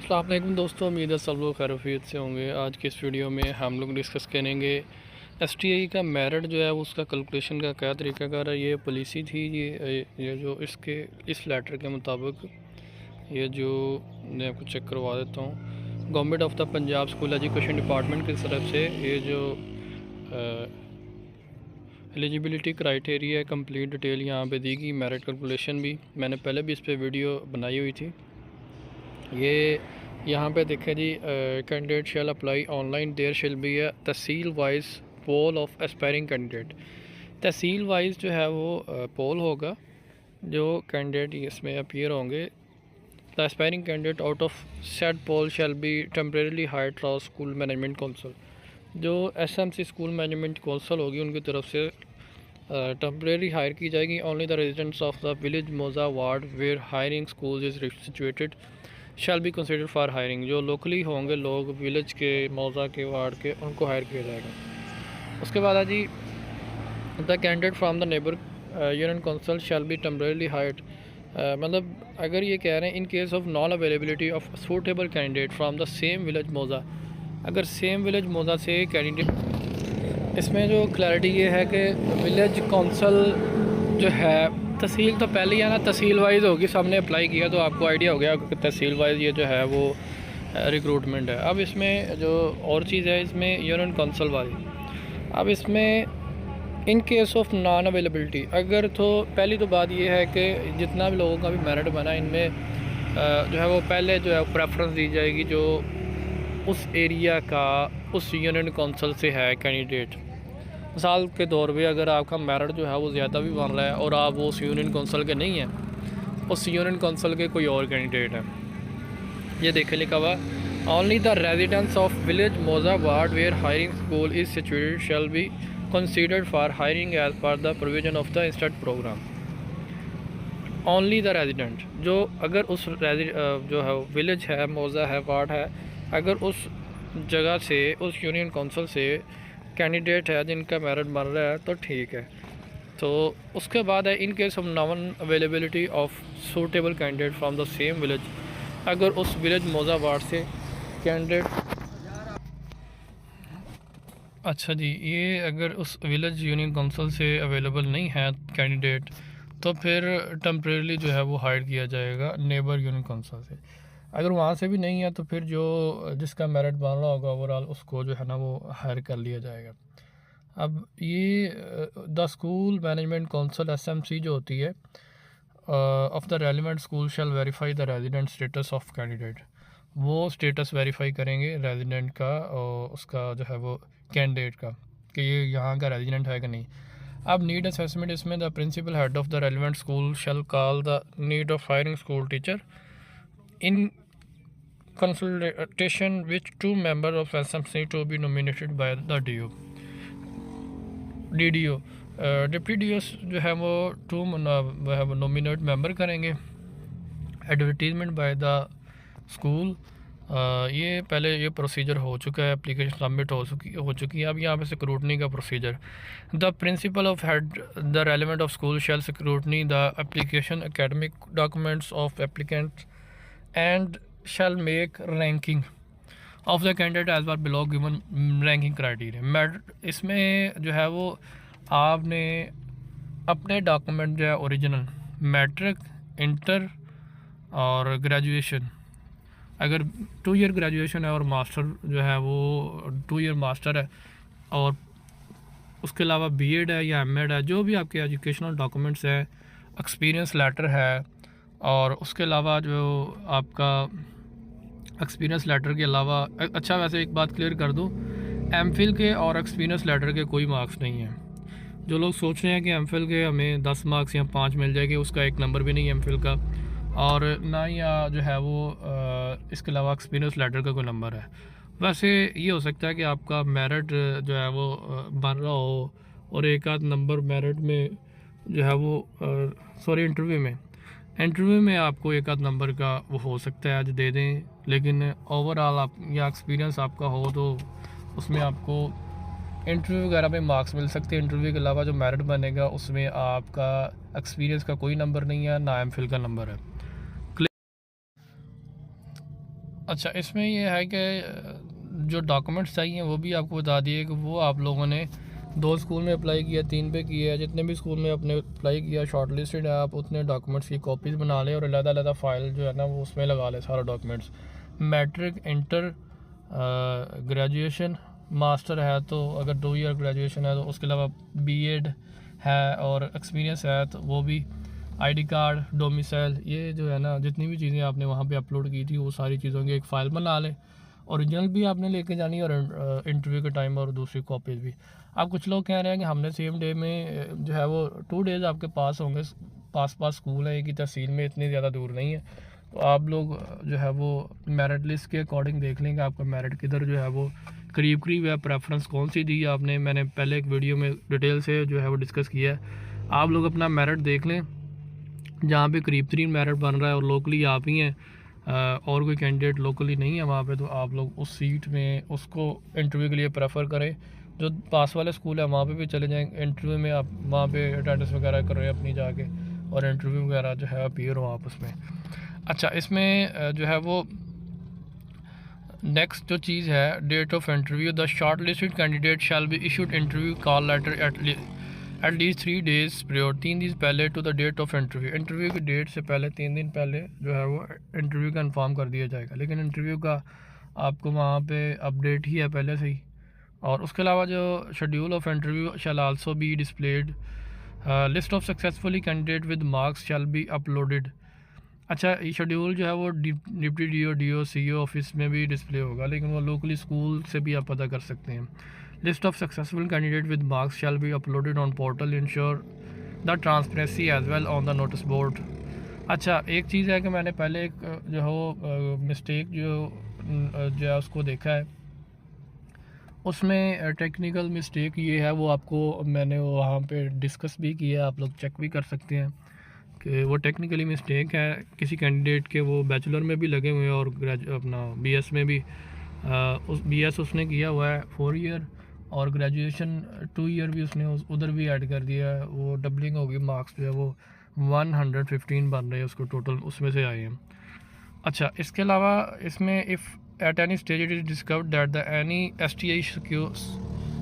अस्सलाम वालेकुम दोस्तों, उम्मीद है सब लोग खैरियत से होंगे। आज के इस वीडियो में हम लोग डिस्कस करेंगे एसटीआई का मेरिट जो है उसका कैलकुलेशन का क्या तरीकाकार है। ये पॉलिसी थी, ये जो इसके इस लेटर के मुताबिक ये जो मैं आपको चेक करवा देता हूँ। Government of the Punjab school education department की तरफ से ये जो एलिजिबिलिटी क्राइटेरिया कंप्लीट डिटेल यहाँ पे दी गई। मेरिट कैलकुलेशन भी मैंने पहले भी इस पर वीडियो बनाई हुई थी। ये यहाँ पे देखें जी, candidate shall apply online, there shall be a तहसील wise pool of aspiring candidate. तहसील वाइज जो है वो पोल होगा, जो कैंडिडेट इसमें अपीयर होंगे। The aspiring candidate out of set pool shall be temporarily hired through school management council. जो एसएमसी स्कूल मैनेजमेंट काउंसिल होगी उनकी तरफ से टेम्परेरी हायर की जाएगी। Only the residents of the village मौजा ward where hiring school is situated shall be consider for hiring. जो locally होंगे लोग विलेज के, मौजा के, वार्ड के, उनको हायर किया जाएगा। उसके बाद जी, the candidate from the neighbour union council shall be temporarily hired. मतलब अगर ये कह रहे हैं in case of non availability of suitable candidate from the same village मौजा, अगर सेम विलेज मौजा से कैंडिडेट, इसमें जो क्लैरिटी ये है कि विलेज काउंसिल जो है, तहसील तो पहले ही है ना, तहसील वाइज होगी, सबने अप्लाई किया तो आपको आइडिया हो गया कि तहसील वाइज ये जो है वो रिक्रूटमेंट है। अब इसमें जो और चीज़ है इसमें यूनियन काउंसिल वाली, अब इसमें इन केस ऑफ नॉन अवेलेबिलिटी, अगर तो पहली तो बात ये है कि जितना भी लोगों का भी मेरिट बना इनमें जो है वो पहले जो है प्रेफरेंस दी जाएगी जो उस एरिया का, उस यूनियन काउंसिल से है कैंडिडेट। मिसाल के तौर पे अगर आपका मेरिट जो है वो ज़्यादा भी बन रहा है और आप वो उस यूनियन काउंसिल के नहीं हैं, उस यूनियन काउंसिल के कोई और कैंडिडेट है, ये देखे लिखा हुआ only the residents of village मौजा ward where hiring school is situated shall be considered for hiring as per the provision of the instant program. Only the resident, जो अगर उस जो है विलेज है, मौजा है, वार्ड है, अगर उस जगह से, उस यूनियन काउंसिल से कैंडिडेट है जिनका मेरिट बन रहा है तो ठीक है। तो उसके बाद है इन case of non availability of suitable candidate from the same village, अगर उस विलेज मौजा वार्ड से कैंडिडेट, अच्छा जी, ये अगर उस विलेज यूनियन काउंसिल से अवेलेबल नहीं है कैंडिडेट तो फिर टेम्परेली जो है वो हायर किया जाएगा नेबर यूनियन काउंसिल से। अगर वहाँ से भी नहीं है तो फिर जो जिसका मेरिट बन रहा होगा ओवरऑल उसको जो है ना वो हायर कर लिया जाएगा। अब ये the school management council SMC जो होती है of the relevant school shall verify the resident status of candidate. वो स्टेटस वेरीफाई करेंगे रेजिडेंट का और उसका जो है वो कैंडिडेट का, कि ये यहाँ का रेजिडेंट है कि नहीं। अब नीड असेसमेंट, इसमें the principal head of the relevant school shall call the need of hiring school teacher in consultation with two members of SMC to be nominated by the DDO। Deputy D जो है वो nominate member करेंगे। Advertisement by the school, ये पहले ये procedure हो चुका है, एप्लीकेशन सबमिट हो चुकी है। अब यहाँ पे सिक्रूटनी का procedure, the principal of head the relevant of school shall scrutiny the application academic documents of applicant and shall make ranking of the candidate as per below given ranking criteria. इसमें जो है वो आपने अपने document जो है original, matric, inter और graduation, अगर 2 ईयर ग्रेजुएशन है और मास्टर जो है वो 2 ईयर मास्टर है, और उसके अलावा बीएड है या एमएड है, जो भी आपके एजुकेशनल डॉक्यूमेंट्स हैं, एक्सपीरियंस लेटर है, और उसके अलावा जो आपका एक्सपीरियंस लेटर के अलावा, अच्छा वैसे एक बात क्लियर कर दूं, एमफिल के और एक्सपीरियंस लेटर के कोई मार्क्स नहीं हैं। जो लोग सोच रहे हैं कि एमफिल के हमें 10 मार्क्स या 5 मिल जाएंगे, उसका एक नंबर भी नहीं है एमफिल का, और ना ही जो है वो इसके अलावा एक्सपीरियंस लेटर का कोई नंबर है। वैसे ये हो सकता है कि आपका मेरिट जो है वो बन रहा हो और एक आध नंबर मेरिट में जो है वो सॉरी इंटरव्यू में आपको एक आध नंबर का वो हो सकता है आज दे दें, लेकिन ओवरऑल आप या एक्सपीरियंस आपका हो तो उसमें आपको इंटरव्यू वगैरह में मार्क्स मिल सकते हैं। इंटरव्यू के अलावा जो मेरिट बनेगा उसमें आपका एक्सपीरियंस का कोई नंबर नहीं है, ना एमफिल का नंबर है। अच्छा, इसमें ये है कि जो डॉक्यूमेंट्स चाहिए वो भी आपको बता दिए कि वो आप लोगों ने 2 स्कूल में अप्लाई किया, 3 पे किया, जितने भी स्कूल में आपने अप्लाई किया शॉर्ट लिस्टेड है, आप उतने डॉक्यूमेंट्स की कॉपीज़ बना लें और अलग-अलग फ़ाइल जो है ना वो उसमें लगा लें सारा documents. Matric, inter, graduation, master है तो अगर 2 ईयर ग्रेजुएशन है तो उसके अलावा बीएड है और एक्सपीरियंस है तो वो भी, आईडी कार्ड, डोमिसाइल, ये जो है ना जितनी भी चीज़ें आपने वहाँ पे अपलोड की थी वो सारी चीज़ों की एक फ़ाइल बना लें। ओरिजिनल भी आपने लेके जानी है और इंटरव्यू के टाइम और दूसरी कॉपीज़ भी। अब कुछ लोग कह रहे हैं कि हमने सेम डे में जो है वो 2 डेज़ आपके पास होंगे, पास स्कूल है एक ही तहसील में, इतनी ज़्यादा दूर नहीं है, तो आप लोग जो है वो मेरिट लिस्ट के अकॉर्डिंग देख लेंगे आपका मेरिट किधर जो है वो करीब करीब है, प्रेफरेंस कौन सी दी आपने, मैंने पहले एक वीडियो में डिटेल से जो है वो डिस्कस किया है। आप लोग अपना मेरिट देख लें जहाँ पे करीब तरीन मेरिट बन रहा है और लोकली आप ही हैं, और कोई कैंडिडेट लोकली नहीं है वहाँ पे, तो आप लोग उस सीट में उसको इंटरव्यू के लिए प्रेफर करें। जो पास वाले स्कूल है वहाँ पे भी चले जाएँ इंटरव्यू में, आप वहाँ पे अटेंडेंस वगैरह करें अपनी जाके और इंटरव्यू वगैरह जो है अपीयर हो आप उसमें। अच्छा, इसमें जो है वो नेक्स्ट जो चीज़ है, date of interview, the short listed candidate shall be issued interview call letter at least 3 days prior, 3 दिन पहले to the date of interview. Interview की डेट से पहले 3 दिन पहले जो है वो इंटरव्यू का इन्फॉर्म कर दिया जाएगा, लेकिन इंटरव्यू का आपको वहाँ पे अपडेट ही है पहले से ही। और उसके अलावा जो schedule of interview shell also be displayed, list of successfully candidate with marks shall be uploaded. अच्छा, ये शेड्यूल जो है वो डिप्टी डीओ सीईओ ऑफिस में भी डिस्प्ले होगा, लेकिन वो लोकली स्कूल से भी आप पता कर सकते हैं। List of successful candidate with marks shall be uploaded on portal, ensure the transparency as well on the notice board. अच्छा, एक चीज़ है कि मैंने पहले एक जो हो मिस्टेक जो है उसको देखा है, उसमें टेक्निकल मिस्टेक ये है, वो आपको मैंने वहाँ पे डिस्कस भी किया, आप लोग चेक भी कर सकते हैं कि वो टेक्निकली मिस्टेक है किसी कैंडिडेट के, वो बैचलर में भी लगे हुए हैं और अपना बीएस में भी, उस बीएस उसने किया हुआ है 4 ईयर और ग्रेजुएशन 2 ईयर भी उसने उधर भी ऐड कर दिया है, वो डबलिंग होगी, मार्क्स जो है वो 115 बन रहे हैं उसको टोटल, उसमें से आए हैं। अच्छा, इसके अलावा इसमें if at any stage it is discovered that the any STI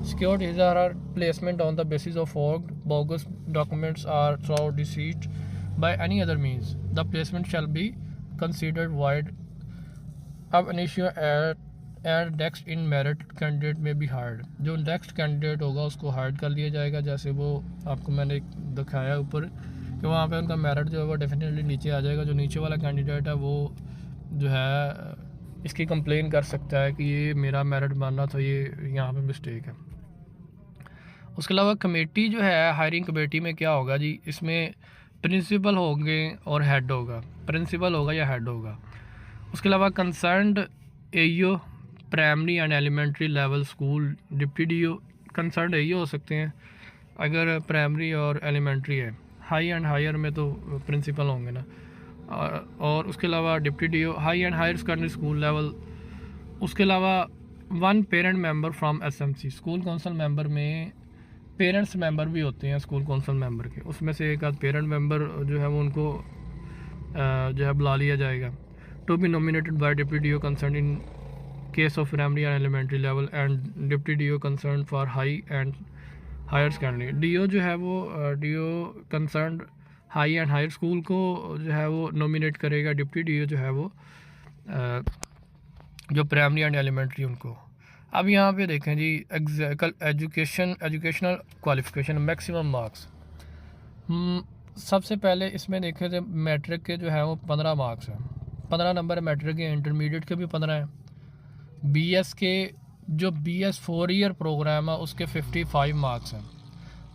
secured his or her placement on the basis of bogus documents or through deceit by any other means, the placement shall be considered void अब an issue and next in merit candidate में भी hard, जो next candidate होगा उसको hard कर लिया जाएगा। जैसे वो आपको मैंने दिखाया ऊपर कि वहाँ पे उनका मेरिट जो है वो डेफिनेटली नीचे आ जाएगा, जो नीचे वाला कैंडिडेट है वो जो है इसकी कंप्लेन कर सकता है कि ये मेरा मेरिट मानना था, ये यहाँ पे मिस्टेक है। उसके अलावा कमेटी जो है, हायरिंग कमेटी में क्या होगा जी, इसमें प्रिंसिपल होंगे और हेड होगा, प्रिंसिपल होगा या हेड होगा। उसके अलावा concerned AEO primary and elementary level school, deputy DO, concerned AEO हो सकते हैं अगर प्राइमरी और एलिमेंट्री है, हाई एंड हायर में तो प्रिंसिपल होंगे ना, और उसके अलावा deputy DO high and higher secondary school level. उसके अलावा 1 parent member from SMC, school council member में पेरेंट्स मेंबर भी होते हैं स्कूल काउंसिल मेंबर के, उसमें से एक आध पेरेंट मेंबर जो है वो उनको जो है बुला लिया जाएगा। To be nominated by deputy DO concern in case of primary and elementary level and deputy DO concern for high and higher secondary. DO जो है वो DO concern high and higher school को जो है वो नॉमिनेट करेगा, deputy do जो है वो जो प्राइमरी एंड एलिमेंट्री उनको। अब यहाँ पे देखें जी, एजुकेशनल क्वालिफ़िकेशन मैक्सिमम मार्क्स, सबसे पहले इसमें देखे थे मैट्रिक के जो है वो 15 मार्क्स हैं, 15 नंबर मैट्रिक के, इंटरमीडिएट के भी 15 हैं, बीएस के जो BS 4 ईयर प्रोग्राम है उसके 55 मार्क्स हैं।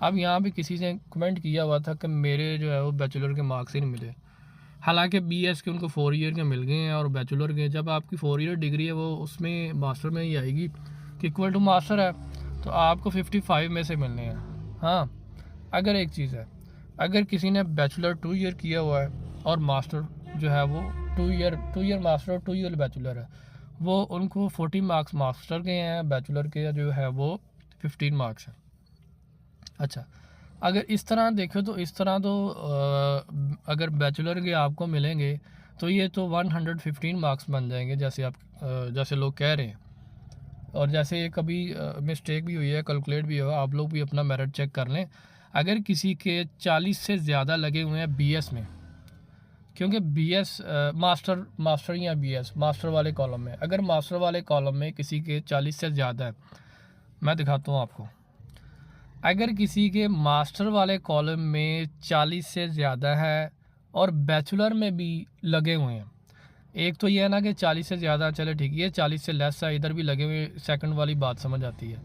अब यहाँ भी किसी ने कमेंट किया हुआ था कि मेरे जो है वो बैचलर के मार्क्स ही नहीं मिले, हालांकि BS के उनको 4 ईयर के मिल गए हैं और बैचलर के, जब आपकी 4 ईयर डिग्री है वो उसमें मास्टर में ही आएगी कि इक्वल टू मास्टर है, तो आपको 55 में से मिलने हैं। हाँ, अगर एक चीज़ है, अगर किसी ने बैचलर 2 ईयर किया हुआ है और मास्टर जो है वो 2 ईयर मास्टर और 2 ईयर बैचलर है, वो उनको 40 मार्क्स मास्टर के हैं, बैचलर के जो है वो 15 मार्क्स हैं। अच्छा, अगर इस तरह देखो तो इस तरह तो अगर बैचलर के आपको मिलेंगे तो ये तो 115 मार्क्स बन जाएंगे जैसे आप जैसे लोग कह रहे हैं। और जैसे ये कभी मिस्टेक भी हुई है, कैलकुलेट भी हुआ, आप लोग भी अपना मेरिट चेक कर लें। अगर किसी के 40 से ज़्यादा लगे हुए हैं बीएस में, क्योंकि बीएस मास्टर या बीएस मास्टर वाले कॉलम में, अगर मास्टर वाले कॉलम में किसी के 40 से ज़्यादा है, मैं दिखाता हूँ आपको। अगर किसी के मास्टर वाले कॉलम में 40 से ज़्यादा है और बैचलर में भी लगे हुए हैं, एक तो ये है ना कि 40 से ज़्यादा, चले ठीक, ये 40 से लेस है, इधर भी लगे हुए, सेकंड वाली बात समझ आती है।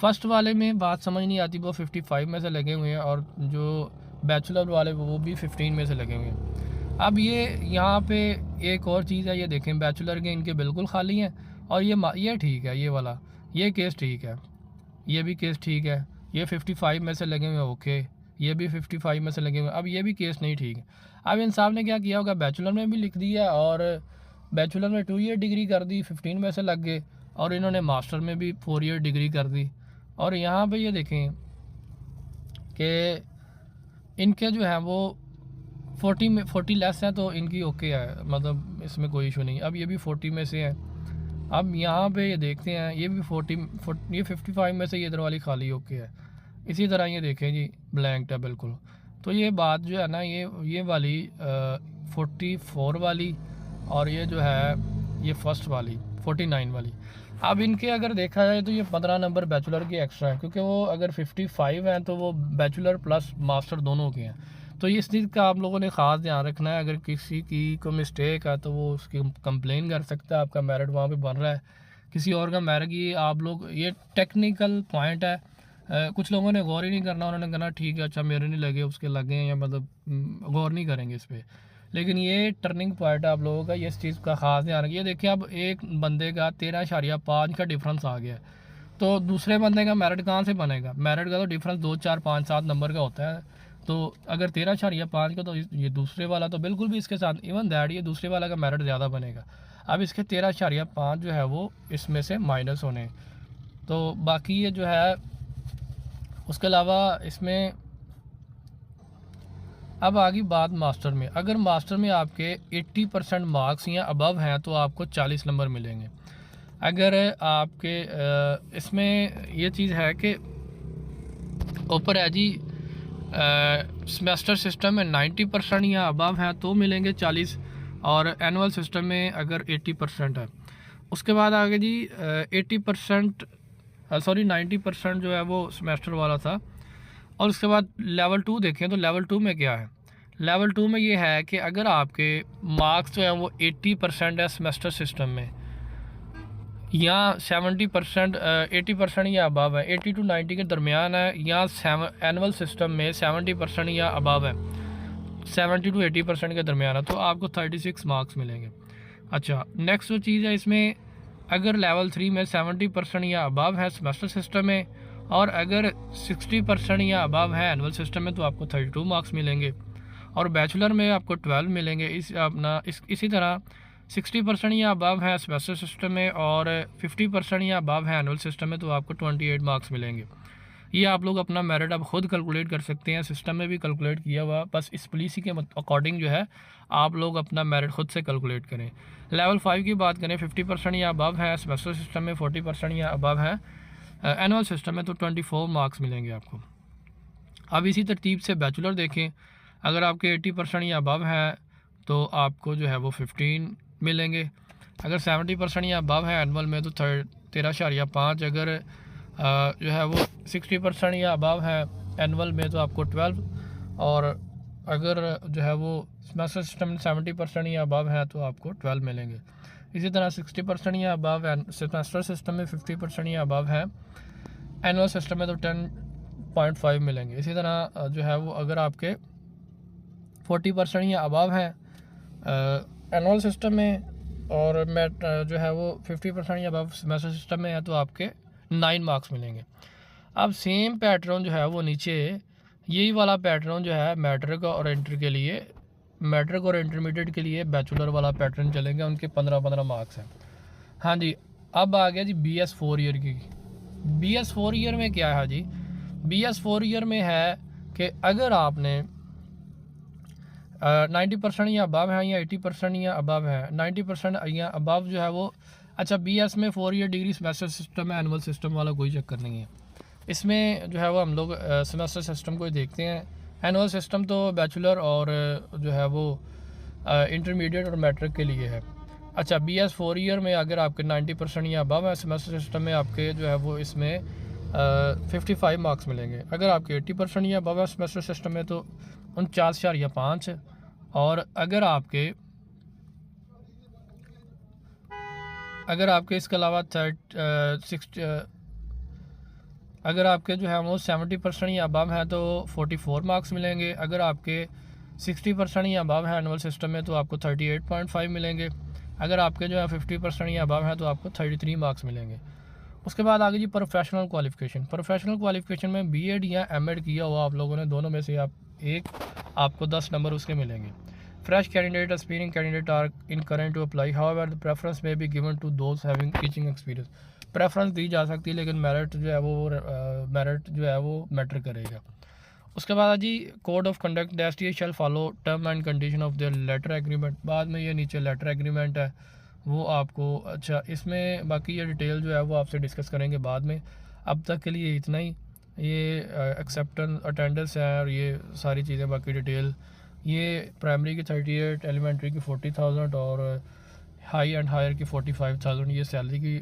फर्स्ट वाले में बात समझ नहीं आती, वो 55 में से लगे हुए हैं, और जो बैचलर वाले वो भी 15 में से लगे हुए हैं। अब ये यहाँ पे एक और चीज़ है, ये देखें बैचलर के इनके बिल्कुल खाली हैं, और ये ठीक है, ये वाला ये केस ठीक है, ये भी केस ठीक है, ये 55 में से लगे हुए हैं, ओके, ये भी 55 में से लगे हुए हैं। अब ये भी केस नहीं ठीक है। अब इन साहब ने क्या किया होगा, बैचलर में भी लिख दिया और बैचलर में 2 ईयर डिग्री कर दी, 15 में से लग गए, और इन्होंने मास्टर में भी 4 ईयर डिग्री कर दी। और यहाँ पे ये देखें कि इनके जो है वो 40 लेस हैं, तो इनकी ओके है, मतलब इसमें कोई इशू नहीं। अब ये भी 40 में से है। अब यहाँ पे ये देखते हैं, ये भी 40 ये 55 में से ये इधर वाली खाली ओके है। इसी तरह ये देखें जी, ब्लैंक है बिल्कुल। तो ये बात जो है ना, ये वाली 44 वाली, और ये जो है ये फर्स्ट वाली 49 वाली। अब इनके अगर देखा जाए तो ये 15 नंबर बैचलर के एक्स्ट्रा है, क्योंकि वो अगर 55 हैं तो वो बैचलर प्लस मास्टर दोनों के हैं। तो इस चीज़ का आप लोगों ने ख़ास ध्यान रखना है। अगर किसी की को मिस्टेक है तो वो उसकी कंप्लेन कर सकता है, आपका मेरिट वहाँ पे बन रहा है, किसी और का मेरिट, ये आप लोग, ये टेक्निकल पॉइंट है। कुछ लोगों ने गौर ही नहीं करना, उन्होंने कहना ठीक है, अच्छा मेरे नहीं लगे उसके लगे हैं, या मतलब गौर नहीं करेंगे इस पर। लेकिन ये टर्निंग पॉइंट है आप लोगों का, ये इस चीज़ का ख़ास ध्यान रखिए। देखिए अब एक बंदे का 13.5 का डिफरेंस आ गया, तो दूसरे बंदे का मेरिट कहाँ से बनेगा? मेरिट का तो डिफरेंस 2, 4, 5, 7 नंबर का होता है। तो अगर 13.5 का, तो ये दूसरे वाला तो बिल्कुल भी इसके साथ इवन दैट ये दूसरे वाला का मेरिट ज़्यादा बनेगा। अब इसके 13.5 जो है वो इसमें से माइनस होने, तो बाकी ये जो है उसके अलावा इसमें। अब आ गई बात मास्टर में। अगर मास्टर में आपके 80% मार्क्स या अबव हैं तो आपको 40 नंबर मिलेंगे। अगर आपके इसमें ये चीज़ है कि ऊपर है जी, सेमेस्टर सिस्टम में 90% या अबव हैं तो मिलेंगे 40, और एनुअल सिस्टम में अगर 80% है। उसके बाद आगे जी 90% जो है वो सेमेस्टर वाला था। और उसके बाद लेवल 2 देखें तो लेवल 2 में क्या है? लेवल 2 में ये है कि अगर आपके मार्क्स जो हैं वो 80% है सेमेस्टर सिस्टम में, या 70% 80% या अबव है, 80 to 90 के दरमियान है, या एनुअल सिस्टम में 70% या अबव है, 70 to 80% के दरमियान है, तो आपको 36 मार्क्स मिलेंगे। अच्छा, नेक्स्ट जो चीज़ है इसमें, अगर लेवल 3 में 70% या अबव है सेमेस्टर सिस्टम में, और अगर 60% या अबव है एनुअल सिस्टम में, तो आपको 32 मार्क्स मिलेंगे, और बैचलर में आपको 12 मिलेंगे। इसी तरह 60% या अबव है सेमेस्टर सिस्टम में, और 50% या अबव है एनुअल सिस्टम में, तो आपको 28 मार्क्स मिलेंगे। ये आप लोग अपना मेरिट अब खुद कैलकुलेट कर सकते हैं, सिस्टम में भी कैलकुलेट किया हुआ, बस इस पॉलिसी के अकॉर्डिंग जो है आप लोग अपना मेरिट खुद से कैलकुलेट करें। लेवल 5 की बात करें, 50% या अबव है सेमेस्टर सिस्टम में, 40% या अबव है एनुअल सिस्टम में, तो 24 मार्क्स मिलेंगे आपको। अब इसी तरतीब से बैचलर देखें, अगर आपके 80% या अबव है तो आपको जो है वो 15 मिलेंगे। अगर 70% या अबव है एनुअल में तो 13.5। अगर जो है वो 60% या अबव है एनुअल में तो आपको 12, और अगर जो है वो सेमेस्टर सिस्टम में 70% या अबव है तो आपको 12 मिलेंगे। इसी तरह 60% या अबव है सेमेस्टर सिस्टम में, 50% या अबव है एनुअल सिस्टम में, तो 10.5 मिलेंगे। इसी तरह जो है वो अगर आपके 40% या अबव है एनुअल सिस्टम में, और जो है वो 50% या अबव सेमेस्टर सिस्टम में है, तो आपके 9 मार्क्स मिलेंगे। अब सेम पैटर्न जो है वो नीचे, यही वाला पैटर्न जो है मैट्रिक और इंटर के लिए, मैट्रिक और इंटरमीडिएट के लिए बैचलर वाला पैटर्न चलेंगे, उनके 15-15 मार्क्स हैं। हाँ जी, अब आ गया जी BS 4 ईयर की। BS 4 ईयर में क्या है जी? BS 4 ईयर में है कि अगर आपने 90% या अबव है या 80% या अबव है, 90% या अबव जो है वो। अच्छा, BS में 4 ईयर डिग्री सेमेस्टर सिस्टम है, एनुअल सिस्टम वाला कोई चक्कर नहीं है। इसमें जो है वो हम लोग सेमेस्टर सिस्टम को ही देखते हैं। एनुअल सिस्टम तो बैचलर और जो है वो इंटरमीडिएट और मैट्रिक के लिए है। अच्छा, BS 4 ईयर में अगर आपके 90% या अबव है, सेमेस्टर सिस्टम में आपके जो है वो इसमें 55 मार्क्स मिलेंगे। अगर आपके 80% या अबव है सेमेस्टर सिस्टम में तो 49.5। और अगर आपके इसके अलावा अगर आपके जो है वो 70% या अबव है तो 44 मार्क्स मिलेंगे। अगर आपके 60% या अबव है एनुअल सिस्टम में तो आपको 38.5 मिलेंगे। अगर आपके जो है 50% या अबव है तो आपको 33 मार्क्स मिलेंगे। उसके बाद आगे जी प्रोफेशनल क्वालिफ़िकेशन। प्रोफेशनल क्वालिफ़िकेशन में B.Ed या M.Ed किया हुआ आप लोगों ने, दोनों में से आपको 10 नंबर उसके मिलेंगे। Fresh candidate, aspiring candidate are encouraged to apply, however the preference may be given to those having teaching experience. Preference दी जा सकती है लेकिन मेरिट जो है वो मैटर करेगा। उसके बाद जी code of conduct, the STA shall follow term and condition of the letter agreement. बाद में ये नीचे लेटर एग्रीमेंट है वो आपको, अच्छा इसमें बाकी ये डिटेल जो है वो आपसे डिस्कस करेंगे बाद में। अब तक के लिए इतना ही। ये एक्सेप्टेंस अटेंडेंस है और ये सारी चीज़ें, बाकी डिटेल ये प्राइमरी की 38, एलिमेंट्री की 40,000 और हाई एंड हायर की 45,000 ये सैलरी की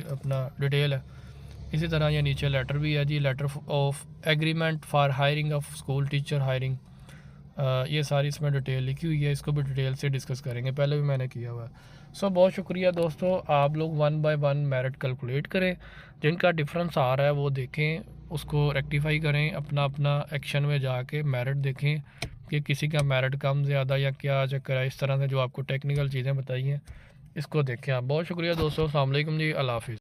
अपना डिटेल है। इसी तरह ये नीचे लेटर भी है जी, letter of agreement for hiring of school teacher hiring. ये सारी इसमें डिटेल लिखी हुई है, इसको भी डिटेल से डिस्कस करेंगे, पहले भी मैंने किया हुआ है। बहुत शुक्रिया दोस्तों। आप लोग 1 बाय 1 मेरिट कैलकुलेट करें, जिनका डिफरेंस आ रहा है वो देखें, उसको रेक्टिफाई करें, अपना अपना एक्शन में जाके मेरिट देखें कि किसी का मेरिट कम ज़्यादा या क्या चक्कर है। इस तरह से जो आपको टेक्निकल चीज़ें बताई हैं इसको देखें आप। बहुत शुक्रिया दोस्तों। अस्सलाम वालेकुम जी, अल्लाह हाफ़िज़।